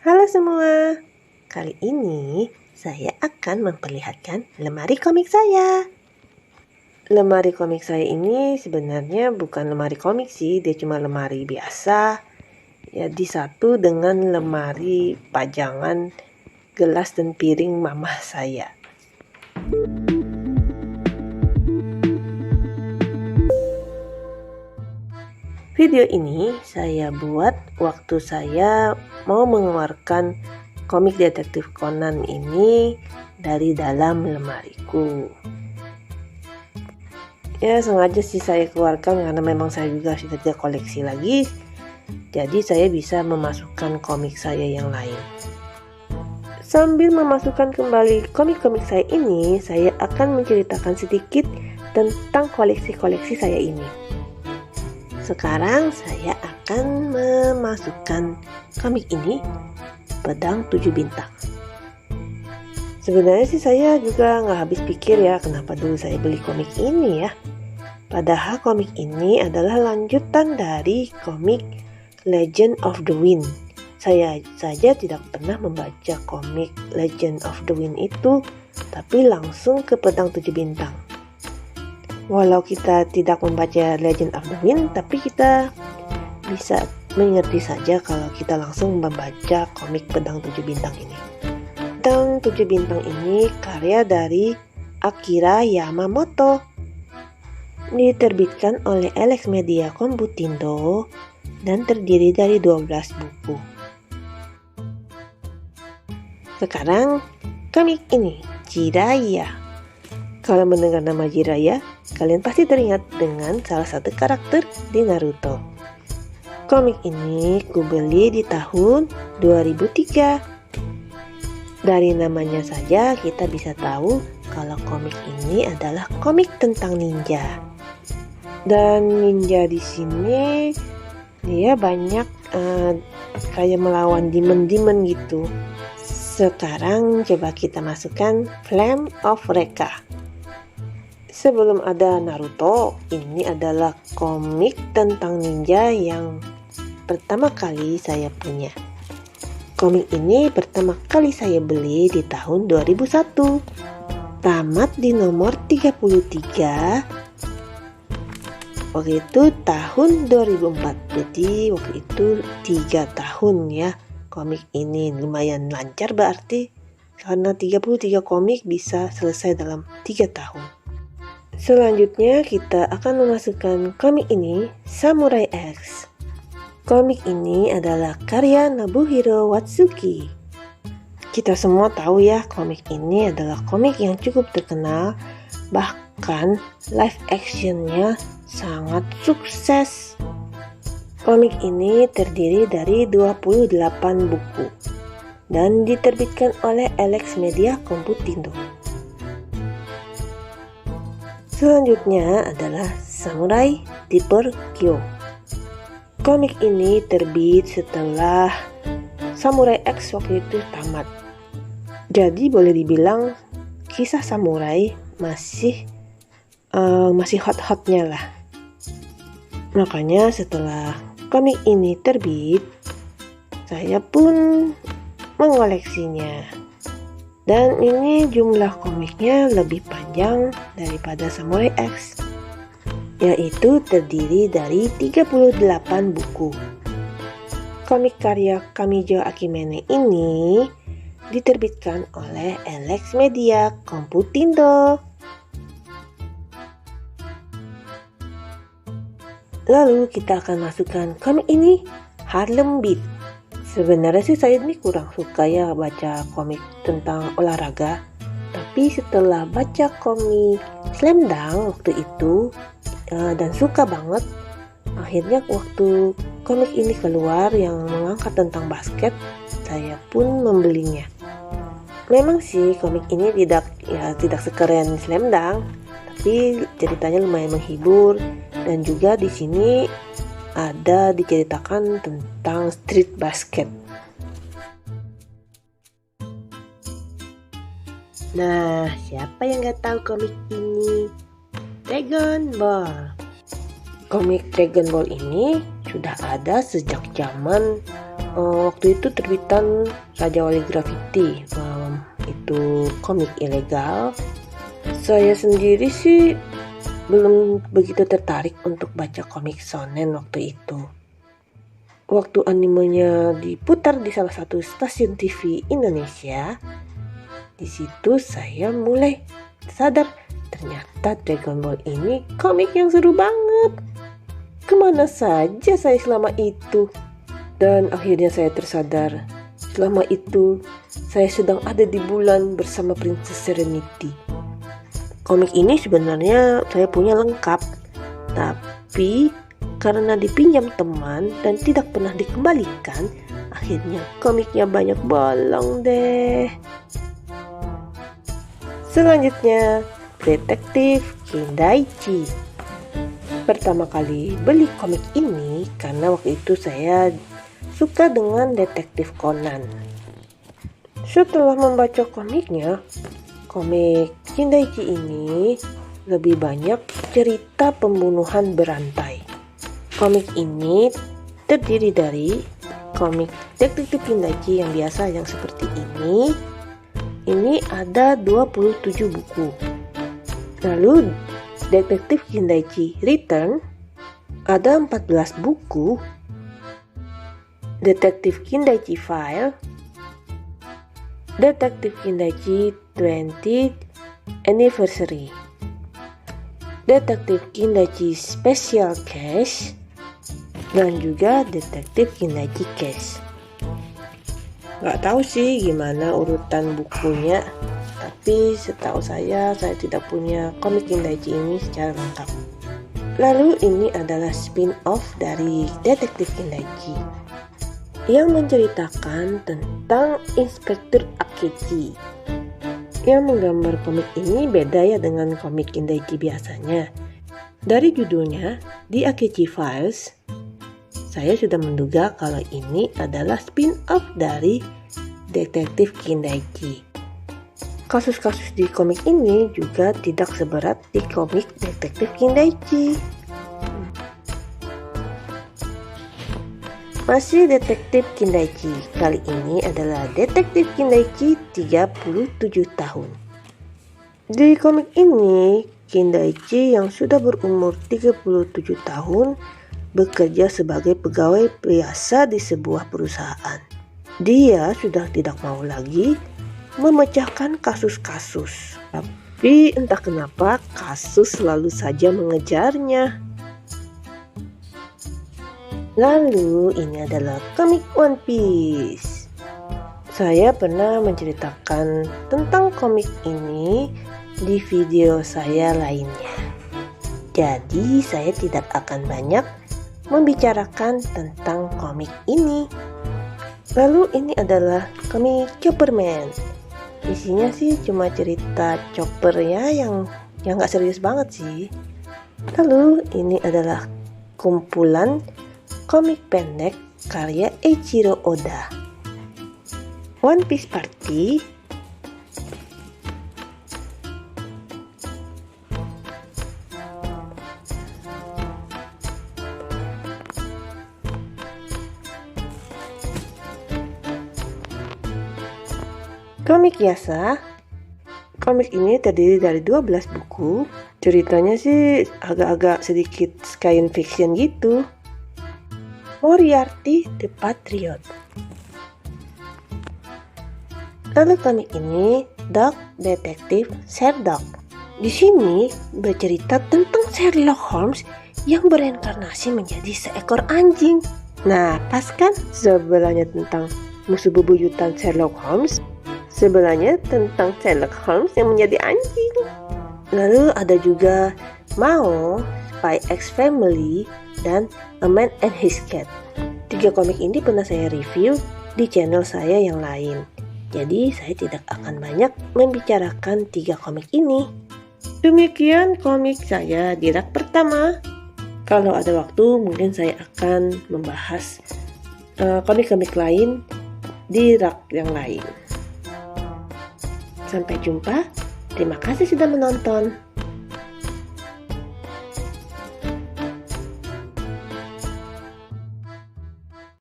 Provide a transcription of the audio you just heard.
Halo semua, kali ini saya akan memperlihatkan lemari komik saya. Lemari komik saya ini sebenarnya bukan lemari komik sih, dia cuma lemari biasa. Jadi satu dengan lemari pajangan gelas dan piring mama saya. Video ini saya buat waktu saya mau mengeluarkan komik detektif Conan ini dari dalam lemariku. Ya, sengaja sih saya keluarkan karena memang saya juga sudah tidak koleksi lagi. Jadi saya bisa memasukkan komik saya yang lain. Sambil memasukkan kembali komik-komik saya ini, saya akan menceritakan sedikit tentang koleksi-koleksi saya ini. Sekarang saya akan memasukkan komik ini, Pedang 7 Bintang. Sebenarnya sih saya juga nggak habis pikir ya kenapa dulu saya beli komik ini ya. Padahal komik ini adalah lanjutan dari komik Legend of the Wind. Saya saja tidak pernah membaca komik Legend of the Wind itu, tapi langsung ke Pedang 7 Bintang. Walau kita tidak membaca Legend of the Wind, tapi kita bisa mengerti saja kalau kita langsung membaca komik Pedang 7 Bintang ini. Pedang 7 Bintang ini karya dari Akira Yamamoto. Diterbitkan oleh Alex Media Computindo dan terdiri dari 12 buku. Sekarang komik ini, Jiraiya. Kalau mendengar nama Jiraiya, kalian pasti teringat dengan salah satu karakter di Naruto. Komik ini kubeli di tahun 2003. Dari namanya saja kita bisa tahu kalau komik ini adalah komik tentang ninja. Dan ninja di sini dia banyak kayak melawan demon-demon gitu. Sekarang coba kita masukkan Flame of Recca. Sebelum ada Naruto, ini adalah komik tentang ninja yang pertama kali saya punya. Komik ini pertama kali saya beli di tahun 2001. Tamat di nomor 33. Waktu itu tahun 2004. Jadi waktu itu 3 tahun ya. Komik ini lumayan lancar berarti karena 33 komik bisa selesai dalam 3 tahun. Selanjutnya kita akan memasukkan komik ini, Samurai X. Komik ini adalah karya Nobuhiro Watsuki. Kita semua tahu ya, komik ini adalah komik yang cukup terkenal, bahkan live actionnya sangat sukses. Komik ini terdiri dari 28 buku dan diterbitkan oleh Alex Media Computindo. Selanjutnya adalah Samurai Deeper Kyo. Komik ini terbit setelah Samurai X waktu itu tamat. Jadi boleh dibilang kisah samurai masih hot-hotnya lah. Makanya setelah komik ini terbit, saya pun mengoleksinya. Dan ini jumlah komiknya lebih panjang daripada Samurai X, yaitu terdiri dari 38 buku. Komik karya Kamijo Akimene ini diterbitkan oleh Alex Media Computindo. Lalu kita akan masukkan komik ini, Harlem Beat. Sebenarnya sih saya ini kurang suka ya baca komik tentang olahraga. Tapi setelah baca komik Slam Dunk waktu itu dan suka banget, akhirnya waktu komik ini keluar yang mengangkat tentang basket, saya pun membelinya. Memang sih komik ini tidak sekeren Slam Dunk, tapi ceritanya lumayan menghibur dan juga di sini ada diceritakan tentang street basket. Nah, siapa yang gak tahu komik ini? Dragon Ball. Komik Dragon Ball ini sudah ada sejak zaman Waktu itu terbitan Raja Wali Graffiti, itu komik ilegal. Saya sendiri sih belum begitu tertarik untuk baca komik shonen waktu itu. Waktu animenya diputar di salah satu stasiun TV Indonesia, di situ saya mulai sadar ternyata Dragon Ball ini komik yang seru banget. Kemana saja saya selama itu? Dan akhirnya saya tersadar, selama itu saya sedang ada di bulan bersama Princess Serenity. Komik ini sebenarnya saya punya lengkap, tapi karena dipinjam teman dan tidak pernah dikembalikan, akhirnya komiknya banyak bolong deh. Selanjutnya, Detektif Kindaichi. Pertama kali beli komik ini karena waktu itu saya suka dengan Detektif Conan. Setelah membaca komiknya, komik Kindaichi ini lebih banyak cerita pembunuhan berantai. Komik ini terdiri dari komik Detektif Kindaichi yang biasa yang seperti ini. Ini ada 27 buku. Lalu Detektif Kindaichi Return ada 14 buku. Detektif Kindaichi File, Detektif Kindaichi 20th Anniversary, Detektif Kindaichi Special Case, dan juga Detektif Kindaichi Case. Gak tahu sih gimana urutan bukunya, tapi setahu saya tidak punya komik Kindaichi ini secara lengkap. Lalu ini adalah spin-off dari Detektif Kindaichi yang menceritakan tentang Inspektur Akechi. Yang menggambar komik ini beda ya dengan komik Kindaichi biasanya. Dari judulnya, The Akechi Files, saya sudah menduga kalau ini adalah spin-off dari Detektif Kindaichi. Kasus-kasus di komik ini juga tidak seberat di komik Detektif Kindaichi. Masih Detektif Kindaichi, kali ini adalah Detektif Kindaichi 37 tahun. Di komik ini, Kindaichi yang sudah berumur 37 tahun bekerja sebagai pegawai biasa di sebuah perusahaan. Dia sudah tidak mau lagi memecahkan kasus-kasus, tapi entah kenapa kasus selalu saja mengejarnya. Lalu ini adalah komik One Piece. Saya pernah menceritakan tentang komik ini di video saya lainnya. Jadi saya tidak akan banyak membicarakan tentang komik ini. Lalu ini adalah komik Chopperman. Isinya sih cuma cerita Chopper ya yang gak serius banget sih. Lalu ini adalah kumpulan komik pendek karya Eiichiro Oda. One Piece Party, komik Yasa. Komik ini terdiri dari 12 buku. Ceritanya sih agak-agak sedikit science fiction gitu. Moriarty the Patriot. Lalu komik ini Dog Detective Sherlock. Di sini bercerita tentang Sherlock Holmes yang bereinkarnasi menjadi seekor anjing. Nah, pas kan? Sebelahnya tentang musuh bebuyutan Sherlock Holmes, sebelahnya tentang Sherlock Holmes yang menjadi anjing. Lalu ada juga Mao, Spy X Family, dan A Man and His Cat. 3 komik ini pernah saya review di channel saya yang lain. Jadi saya tidak akan banyak membicarakan 3 komik ini. Demikian komik saya di rak pertama. Kalau ada waktu mungkin saya akan membahas komik-komik lain di rak yang lain. Sampai jumpa. Terima kasih sudah menonton.